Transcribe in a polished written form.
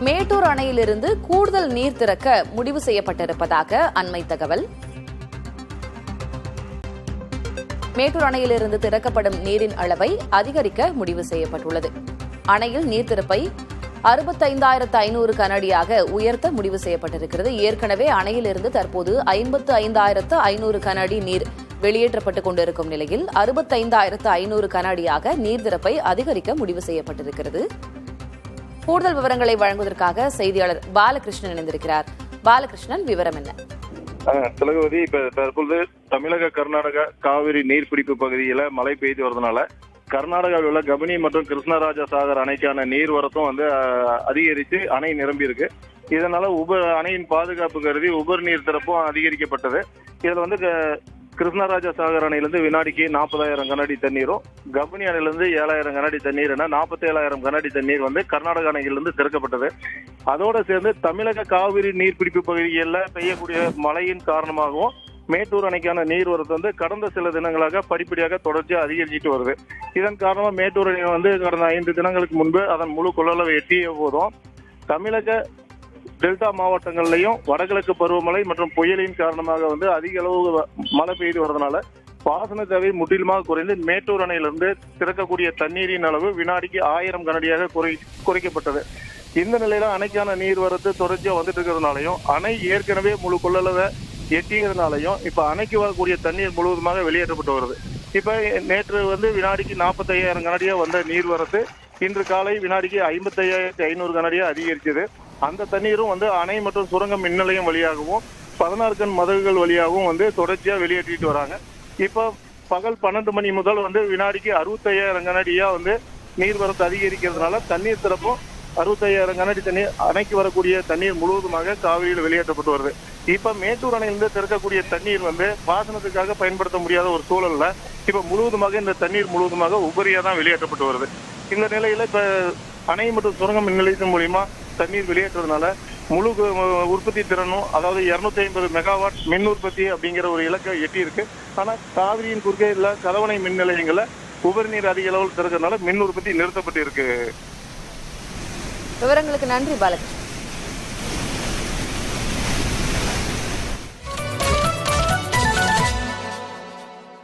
மேட்டூர் அணையிலிருந்து கூடுதல் நீர் திறக்க முடிவு செய்யப்பட்டிருப்பதாக அண்மை தகவல். மேட்டூர் அணையிலிருந்து திறக்கப்படும் நீரின் அளவை அதிகரிக்க முடிவு செய்யப்பட்டுள்ளது. அணையில் நீர் திறப்பை 65,500 கனஅடியாக உயர்த்த முடிவு செய்யப்பட்டிருக்கிறது. ஏற்கனவே அணையிலிருந்து தற்போது 55,500 கனஅடி நீர் வெளியேற்றப்பட்டுக் கொண்டிருக்கும் நிலையில் 65,500 கனஅடியாக நீர் திறப்பை அதிகரிக்க முடிவு செய்யப்பட்டிருக்கிறது. கூடுதல் விவரங்களை வழங்குவதற்காக செய்தியாளர் பாலகிருஷ்ணன் இணைந்திருக்கிறார். பாலகிருஷ்ணன், விவரம் என்ன? திலகவதி, இப்ப தற்போது தமிழக கர்நாடக காவிரி நீர்பிடிப்பு பகுதியில மழை பெய்து வரதுனால கர்நாடகாவில் உள்ள கபினி மற்றும் கிருஷ்ணராஜா சாகர் அணைக்கான நீர்வரத்தும் அதிகரித்து அணை நிரம்பி இருக்கு. இதனால அணையின் பாதுகாப்பு கருதி உபரி நீர் திறப்பும் அதிகரிக்கப்பட்டது. இதுல கிருஷ்ணராஜா சாகர் அணையிலிருந்து வினாடிக்கு 40,000 கனஅடி தண்ணீரும், கபினி அணையிலிருந்து 7,000 கனஅடி தண்ணீர் என 47,000 கனஅடி தண்ணீர் கர்நாடக அணையிலிருந்து திறக்கப்பட்டது. அதோட சேர்ந்து தமிழக காவிரி நீர்பிடிப்பு பகுதிகளில் பெய்யக்கூடிய மழையின் காரணமாகவும் மேட்டூர் அணைக்கான நீர்வரத்து கடந்த சில தினங்களாக படிப்படியாக தொடர்ச்சியாக அதிகரிச்சுட்டு வருது. இதன் காரணமாக மேட்டூர் அணை கடந்த 5 தினங்களுக்கு முன்பு அதன் முழு கொள்ளளவை எட்டிய போதும் தமிழக டெல்டா மாவட்டங்கள்லையும் வடகிழக்கு பருவமழை மற்றும் புயலின் காரணமாக அதிக அளவு மழை பெய்து வரதுனால பாசன தேவை முற்றிலுமாக குறைந்து மேட்டூர் அணையிலிருந்து திறக்கக்கூடிய தண்ணீரின் அளவு வினாடிக்கு 1000 கனஅடியாக குறைக்கப்பட்டது. இந்த நிலையில அணைக்கான நீர்வரத்து தொடர்ச்சியா வந்துட்டு இருக்கிறதுனாலையும் அணை ஏற்கனவே முழு கொள்ளளவை எட்டியதுனாலையும் இப்ப அணைக்கு வரக்கூடிய தண்ணீர் முழுவதுமாக வெளியேற்றப்பட்டு வருது. இப்ப நேற்று வினாடிக்கு 45,000 கனஅடியா வந்த நீர்வரத்து இன்று காலை வினாடிக்கு 55,500 கனஅடியா அதிகரிச்சது. அந்த தண்ணீரும் அணை மற்றும் சுரங்க மின் நிலையம் வழியாகவும் 16 கண் மதகுகள் வழியாகவும் தொடர்ச்சியா வெளியேற்றிட்டு வராங்க. இப்ப பகல் 12 மணி முதல் வினாடிக்கு 65,000 கனஅடியா நீர்வரத்து அதிகரிக்கிறதுனால தண்ணீர் திறப்பும் 65,000 கனஅடி தண்ணீர் அணைக்கு வரக்கூடிய தண்ணீர் முழுவதுமாக காவிரியில் வெளியேற்றப்பட்டு வருது. இப்ப மேட்டூர் அணையிலிருந்து திறக்கக்கூடிய தண்ணீர் பாசனத்துக்காக பயன்படுத்த முடியாத ஒரு சூழல்ல இப்ப முழுவதுமாக இந்த தண்ணீர் முழுவதுமாக உபரியா தான் வெளியேற்றப்பட்டு வருது. இந்த நிலையில இப்ப அணை மற்றும் சுரங்க மின் நிலையத்தின் மூலியமா தண்ணீர் வெளியேற்றதுனால முழு உற்பத்தி திறனும், அதாவது 250 மெகாவாட் மின் உற்பத்தி அப்படிங்கிற ஒரு இலக்கை எட்டி இருக்கு. ஆனா காவிரியின் குறுக்கே உள்ள கலவணை மின் நிலையங்கள்ல உபரி நீர் அதிக அளவில் திறக்கிறதுனால மின் உற்பத்தி நிறுத்தப்பட்டு இருக்கு. விவரங்களுக்கு நன்றி பாலகிருஷ்ணன்.